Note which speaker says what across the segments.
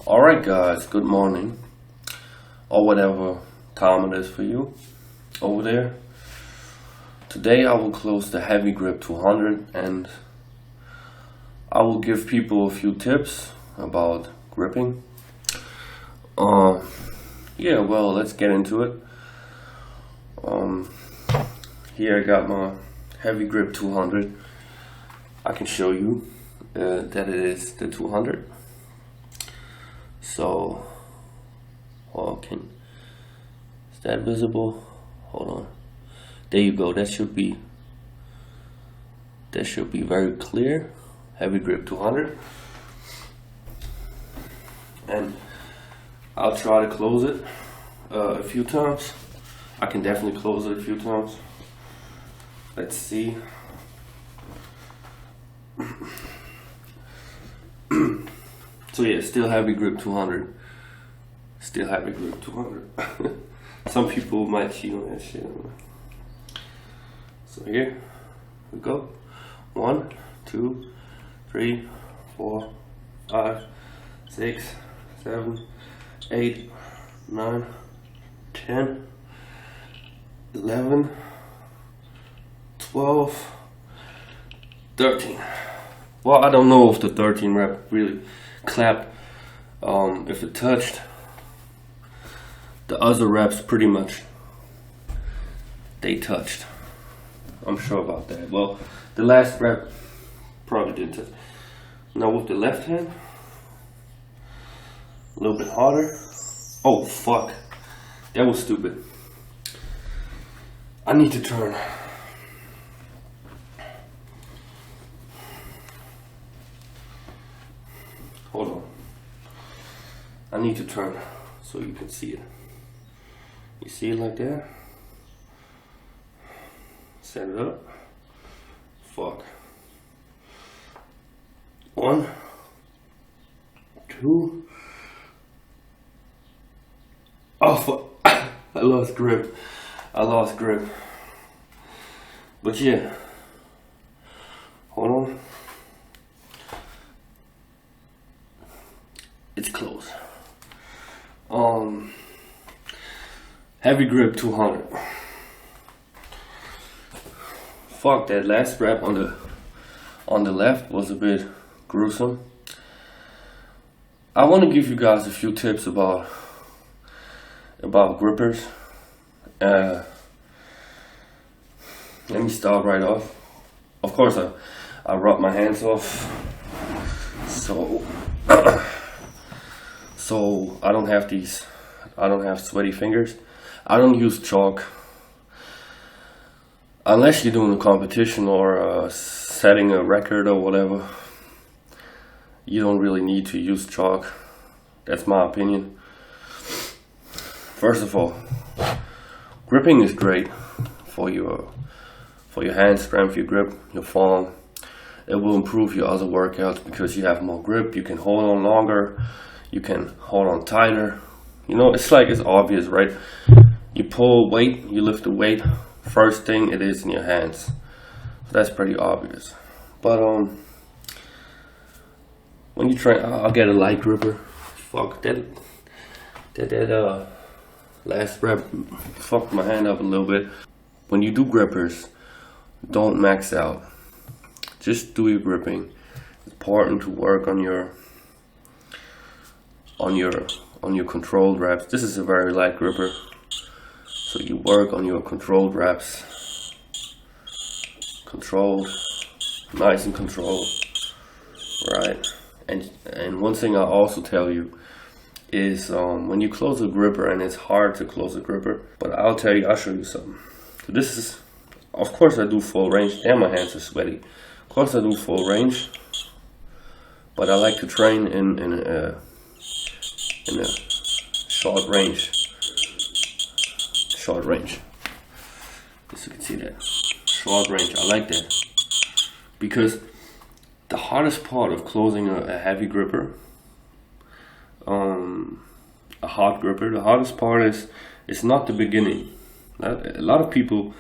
Speaker 1: Alright guys, good morning, or whatever time it is for you over there. Today I will close the Heavy Grip 200 and I will give people a few tips about gripping. Well, let's get into it. Here I got my Heavy Grip 200. I can show you that it is the 200. So, is that visible? Hold on. There you go. That should be very clear. Heavy Grip 200. And I'll try to close it a few times. I can definitely close it a few times. Let's see. So yeah, still Heavy Grip 200. Still Heavy Grip 200. Some people might cheat on that shit. So here we go. 1, 2, 3, 4, 5, 6, 7, 8, 9, 10, 11, 12, 13. Well, I don't know if the 13 rep really clapped. If it touched, the other reps pretty much they touched. I'm sure about that. Well, the last rep probably didn't touch. Now with the left hand, a little bit harder. Oh fuck, that was stupid. I need to turn. Hold on. I need to turn so you can see it. You see it like that? Set it up. Fuck. 1, 2. Oh fuck. I lost grip. But yeah. Hold on. It's close. Heavy Grip 200. Fuck, that last rep on the left was a bit gruesome. I want to give you guys a few tips about grippers. Let me start right off. Of course, I rub my hands off, so I don't have sweaty fingers. I don't use chalk unless you're doing a competition or setting a record or whatever. You don't really need to use chalk. That's my opinion. First of all, gripping is great for your hand strength, your grip, your form. It will improve your other workouts because you have more grip. You can hold on longer. You can hold on tighter. You know, it's obvious, right? You pull weight, you lift the weight. First thing, it is in your hands. So that's pretty obvious. But when you try, I'll get a light gripper. Fuck that last rep fucked my hand up a little bit. When you do grippers, don't max out. Just do your gripping. It's important to work on your controlled reps. This is a very light gripper, so you work on your controlled reps. Controlled, nice and controlled, right? And one thing I also tell you is when you close a gripper, and it's hard to close a gripper, but I'll show you something. So this is, of course I do full range. Damn, my hands are sweaty. Of course I do full range, but I like to train in a short range. As you can see that. Short range. I like that. Because the hardest part of closing a heavy gripper, a hard gripper, the hardest part is not the beginning. A lot of people,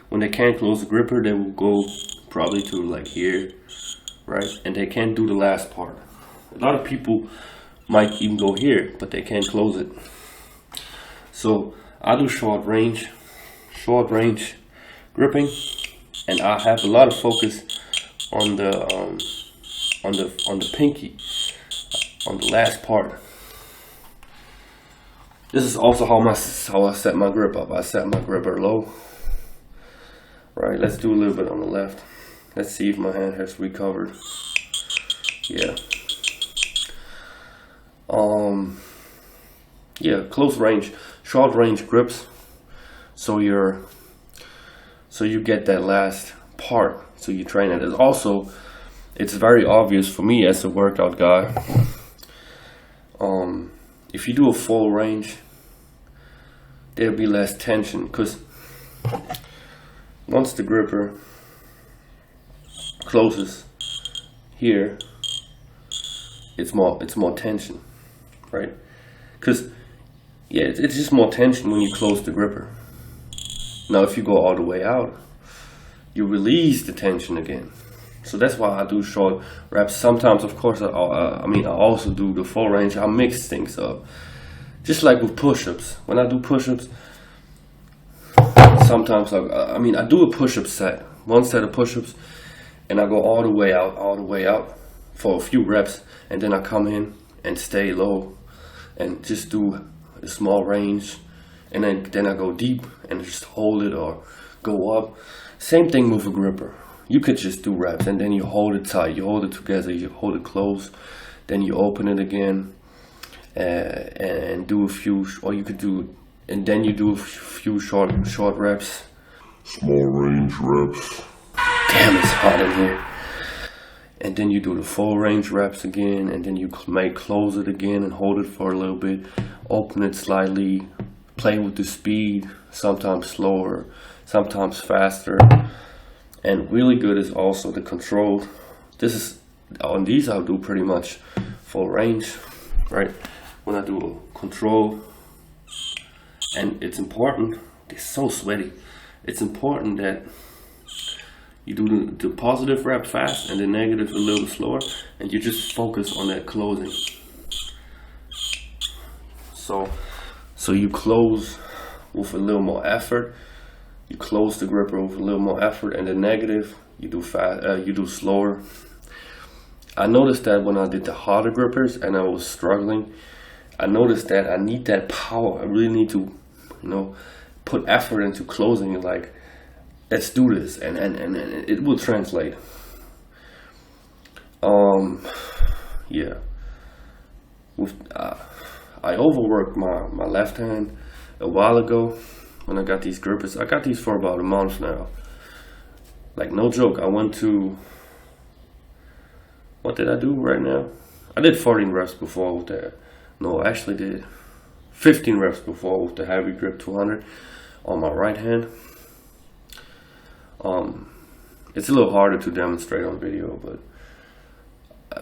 Speaker 1: when they can't close the gripper, they will go probably to like here, right? And they can't do the last part. A lot of people might even go here, but they can't close it. So I do short range gripping, and I have a lot of focus on the pinky, on the last part. This is also how I set my grip up. I set my gripper low. Right, let's do a little bit on the left. Let's see if my hand has recovered. Yeah. Yeah, close range, short range grips. So you get that last part. So you train it. It's very obvious for me as a workout guy. If you do a full range, there'll be less tension, because once the gripper closes here, it's more tension, right? Because yeah, it's just more tension when you close the gripper. Now if you go all the way out, you release the tension again. So that's why I do short reps. Sometimes, of course, I also do the full range. I mix things up, just like with push-ups. When I do push-ups, sometimes I do a push-up set, one set of push-ups, and I go all the way out for a few reps, and then I come in and stay low and just do a small range, and then I go deep and just hold it or go up. Same thing with a gripper. You could just do reps, and then you hold it tight, you hold it together, you hold it close, then you open it again, and do a few, or you could do, and then you do a few short reps, small range reps. Damn, it's hot in here. And then you do the full range reps again, and then you may close it again and hold it for a little bit, open it slightly, play with the speed, sometimes slower, sometimes faster. And really good is also the control. On these I'll do pretty much full range, right? When I do a control, and it's important, it's so sweaty, it's important that you do the positive rep fast and the negative a little slower, and you just focus on that closing. So you close with a little more effort. You close the gripper with a little more effort, and the negative you do fast. You do slower. I noticed that when I did the harder grippers and I was struggling, I noticed that I need that power. I really need to, put effort into closing. Like, let's do this, and it will translate. Yeah. I overworked my left hand a while ago when I got these grippers. I got these for about a month now. Like, no joke. I went to, what did I do right now? I did 14 reps before with the, no, I actually did 15 reps before with the Heavy Grip 200 on my right hand. It's a little harder to demonstrate on video, but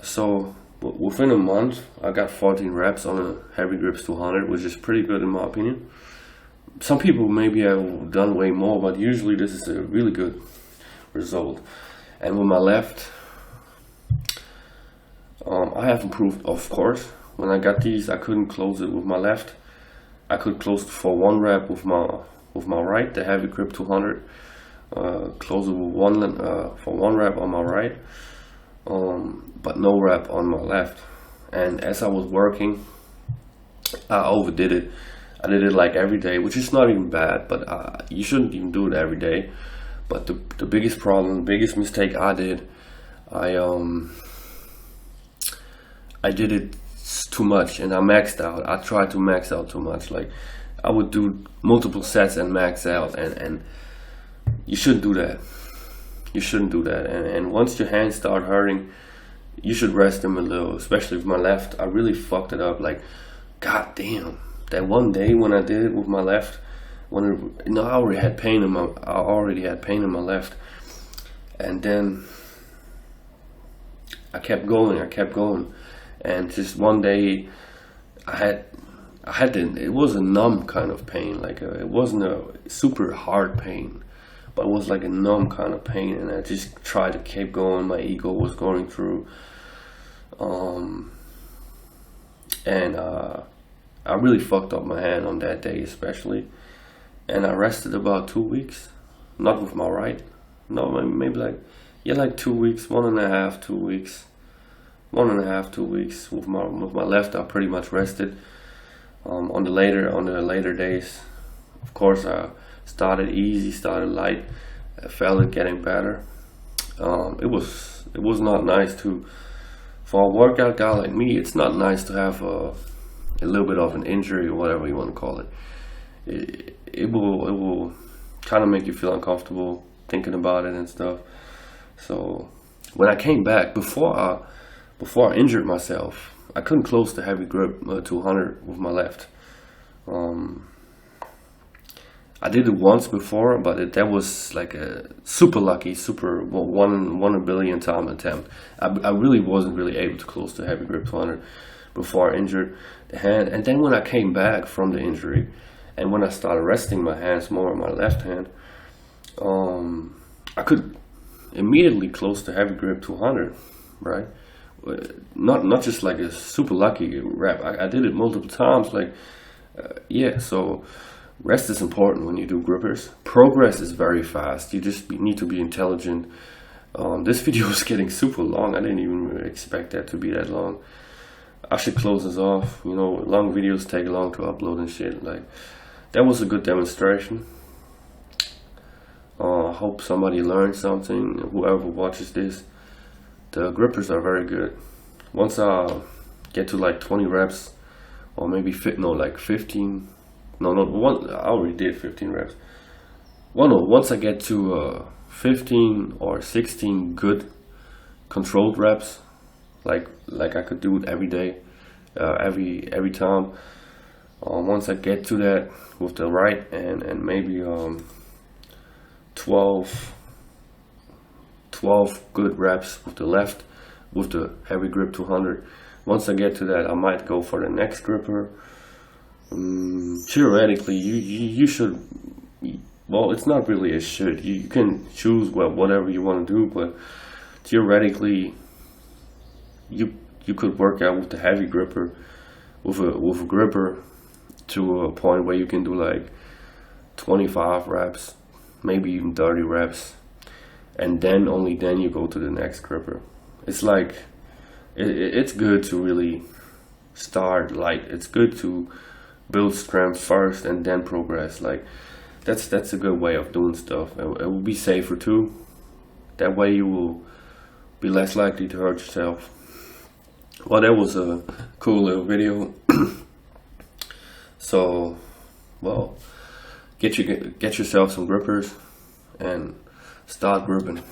Speaker 1: so within a month I got 14 reps on a Heavy Grips 200, which is pretty good in my opinion. Some people maybe have done way more, but usually this is a really good result. And with my left, I have improved, of course. When I got these, I couldn't close it with my left. I could close for one rep with my right, the Heavy Grip 200. Close it with for one rep on my right, but no rep on my left. And as I was working, I overdid it. I did it like every day, which is not even bad, but you shouldn't even do it every day. But the biggest problem, biggest mistake I did, I did it too much, and I maxed out. I tried to max out too much. Like, I would do multiple sets and max out, and you shouldn't do that. You shouldn't do that. And once your hands start hurting, you should rest them a little. Especially with my left, I really fucked it up. Like, god damn, that one day when I did it with my left, I already had pain in my left, and then I kept going, and just one day it was a numb kind of pain. Like, it wasn't a super hard pain, but it was like a numb kind of pain, and I just tried to keep going. My ego was going through. and I really fucked up my hand on that day especially, and I rested about 2 weeks, not with my right, no, maybe like 2 weeks, 1.5, 2 weeks, 1.5, 2 weeks. With my left, I pretty much rested. On the later days, of course, I started easy, started light. I felt it getting better. It was not nice to, for a workout guy like me. It's not nice to have a little bit of an injury or whatever you want to call it. It will kind of make you feel uncomfortable thinking about it and stuff. So when I came back, before I injured myself, I couldn't close the heavy grip 200 with my left. I did it once before, but that was like a super lucky, one in a billion time attempt. I really wasn't really able to close the heavy grip 200 before I injured the hand. And then when I came back from the injury, and when I started resting my hands more on my left hand, I could immediately close the heavy grip 200, right? Not just like a super lucky rep. I did it multiple times. So rest is important when you do grippers. Progress is very fast. You just need to be intelligent. This video is getting super long. I didn't even expect that to be that long. I should close this off. You know, long videos take long to upload and shit. Like, that was a good demonstration. I hope somebody learned something. Whoever watches this, the grippers are very good. Once I get to like 20 reps, or maybe 15. I already did 15 reps. Once I get to 15 or 16 good controlled reps, like I could do it every day, every time. Once I get to that with the right and maybe 12 good reps with the left, with the heavy grip 200. Once I get to that, I might go for the next gripper. Theoretically, you should, well, it's not really a should. You can choose whatever you want to do, but theoretically, you could work out with the heavy gripper, with a gripper, to a point where you can do like 25 reps, maybe even 30 reps, and then only then you go to the next gripper. It's like, it's good to really start light. It's good to build strength first and then progress. Like, that's a good way of doing stuff. It will be safer too. That way you will be less likely to hurt yourself. Well, that was a cool little video. So, well, get yourself some grippers and start gripping.